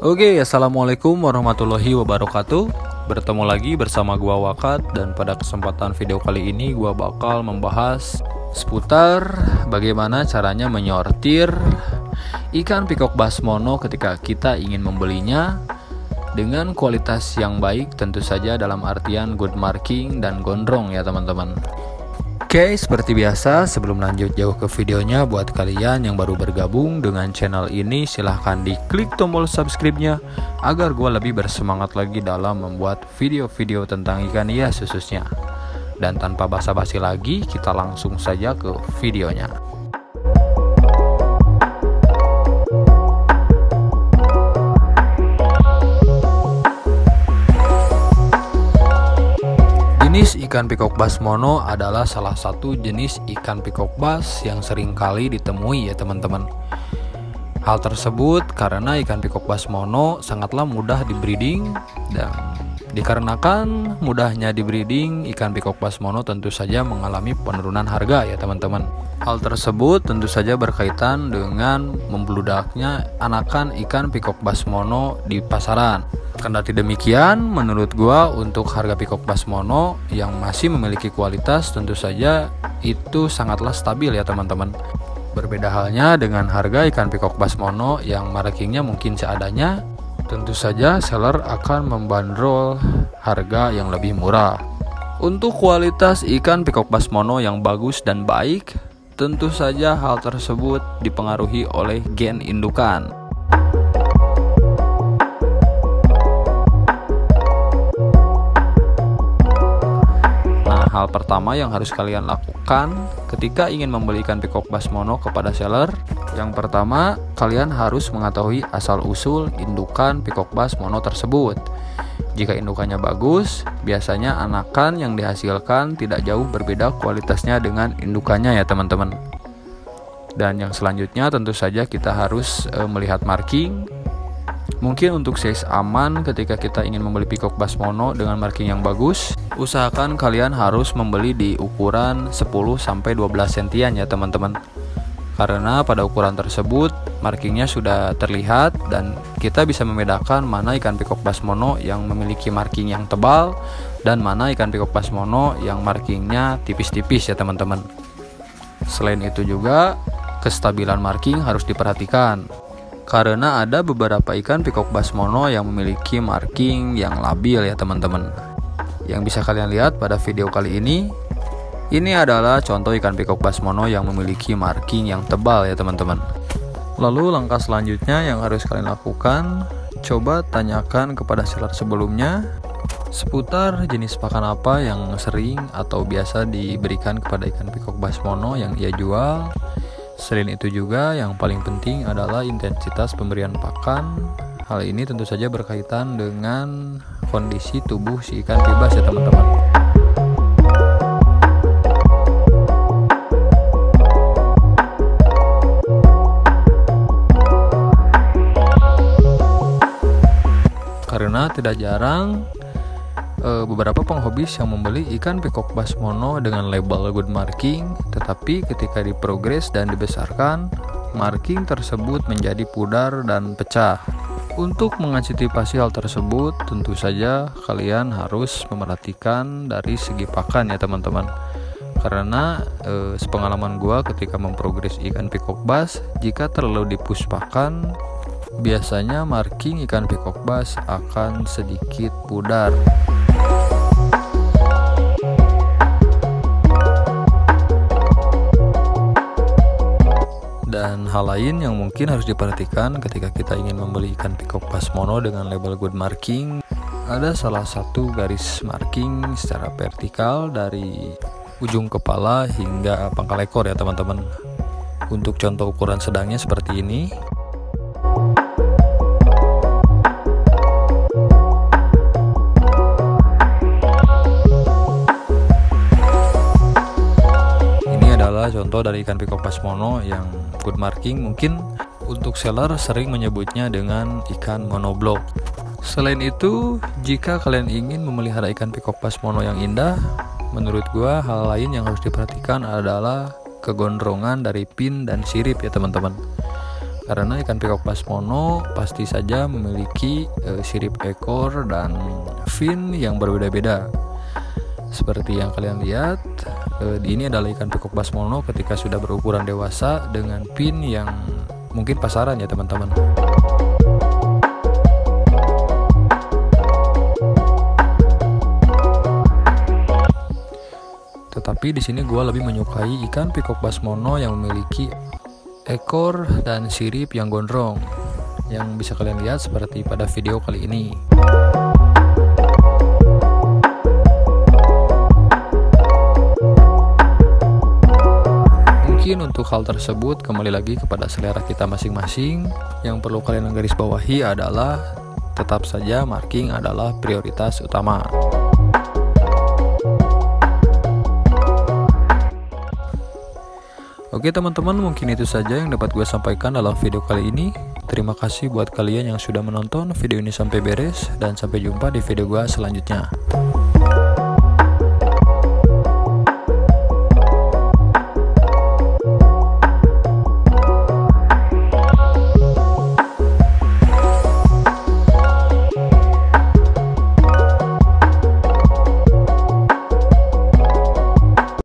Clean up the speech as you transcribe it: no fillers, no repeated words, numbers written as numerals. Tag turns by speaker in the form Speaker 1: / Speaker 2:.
Speaker 1: Oke, assalamualaikum warahmatullahi wabarakatuh. Bertemu lagi bersama gua Wakat, dan pada kesempatan video kali ini gua bakal membahas seputar bagaimana caranya menyortir ikan pikok bass mono ketika kita ingin membelinya dengan kualitas yang baik, tentu saja dalam artian good marking dan gondrong ya teman-teman. Oke, seperti biasa sebelum lanjut jauh ke videonya, buat kalian yang baru bergabung dengan channel ini, silahkan diklik tombol subscribe-nya agar gue lebih bersemangat lagi dalam membuat video-video tentang ikan hias khususnya. Dan tanpa basa-basi lagi, kita langsung saja ke videonya. Jenis ikan pikok bass mono adalah salah satu jenis ikan pikok bass yang sering kali ditemui ya teman-teman. Hal tersebut karena ikan pikok bass mono sangatlah mudah dibreeding, dan dikarenakan mudahnya dibreeding, ikan pikok bass mono tentu saja mengalami penurunan harga ya teman-teman. Hal tersebut tentu saja berkaitan dengan membludaknya anakan ikan pikok bass mono di pasaran. Kendati demikian, menurut gua untuk harga pikok bass mono yang masih memiliki kualitas tentu saja itu sangatlah stabil ya teman-teman. Berbeda halnya dengan harga ikan pikok bass mono yang markingnya mungkin seadanya, tentu saja seller akan membandrol harga yang lebih murah. Untuk kualitas ikan pikok bass mono yang bagus dan baik, tentu saja hal tersebut dipengaruhi oleh gen indukan. Hal pertama yang harus kalian lakukan ketika ingin membeli ikan pikok bass mono kepada seller, yang pertama kalian harus mengetahui asal-usul indukan pikok bass mono tersebut. Jika indukannya bagus, biasanya anakan yang dihasilkan tidak jauh berbeda kualitasnya dengan indukannya ya teman-teman. Dan yang selanjutnya tentu saja kita harus melihat marking. Mungkin untuk size aman ketika kita ingin membeli pikok bass mono dengan marking yang bagus, usahakan kalian harus membeli di ukuran 10-12 sentian ya teman-teman. Karena pada ukuran tersebut markingnya sudah terlihat dan kita bisa membedakan mana ikan pikok bass mono yang memiliki marking yang tebal dan mana ikan pikok bass mono yang markingnya tipis-tipis ya teman-teman. Selain itu juga kestabilan marking harus diperhatikan, karena ada beberapa ikan pikok bass mono yang memiliki marking yang labil ya teman-teman. Yang bisa kalian lihat pada video kali ini adalah contoh ikan pikok bass mono yang memiliki marking yang tebal ya teman-teman. Lalu langkah selanjutnya yang harus kalian lakukan, coba tanyakan kepada seller sebelumnya seputar jenis pakan apa yang sering atau biasa diberikan kepada ikan pikok bass mono yang ia jual. Selain itu juga yang paling penting adalah intensitas pemberian pakan. Hal ini tentu saja berkaitan dengan kondisi tubuh si ikan bebas ya teman-teman. Karena tidak jarang beberapa penghobis yang membeli ikan pikok bass mono dengan label good marking, tetapi ketika diprogres dan dibesarkan, marking tersebut menjadi pudar dan pecah. Untuk mengantisipasi hal tersebut, tentu saja kalian harus memerhatikan dari segi pakan ya teman-teman. Karena sepengalaman gua ketika memprogres ikan pikok bass, jika terlalu dipush pakan, biasanya marking ikan pikok bass akan sedikit pudar. Dan hal lain yang mungkin harus diperhatikan ketika kita ingin membeli ikan pikok bass mono dengan label good marking, ada salah satu garis marking secara vertikal dari ujung kepala hingga pangkal ekor ya teman-teman. Untuk contoh ukuran sedangnya seperti ini. Contoh dari ikan pikok bass mono yang good marking. Mungkin untuk seller sering menyebutnya dengan ikan monoblok. Selain itu, jika kalian ingin memelihara ikan pikok bass mono yang indah, menurut gua hal lain yang harus diperhatikan adalah kegondrongan dari pin dan sirip ya teman-teman. Karena ikan pikok basmono pasti saja memiliki sirip ekor dan fin yang berbeda-beda. Seperti yang kalian lihat, ini adalah ikan pikok basmono ketika sudah berukuran dewasa dengan fin yang mungkin pasaran ya teman-teman. Tetapi di sini gue lebih menyukai ikan pikok basmono yang memiliki ekor dan sirip yang gondrong, yang bisa kalian lihat seperti pada video kali ini. Mungkin untuk hal tersebut kembali lagi kepada selera kita masing-masing. Yang perlu kalian garis bawahi adalah tetap saja marking adalah prioritas utama. Oke teman-teman, mungkin itu saja yang dapat gue sampaikan dalam video kali ini. Terima kasih buat kalian yang sudah menonton video ini sampai beres, dan sampai jumpa di video gue selanjutnya.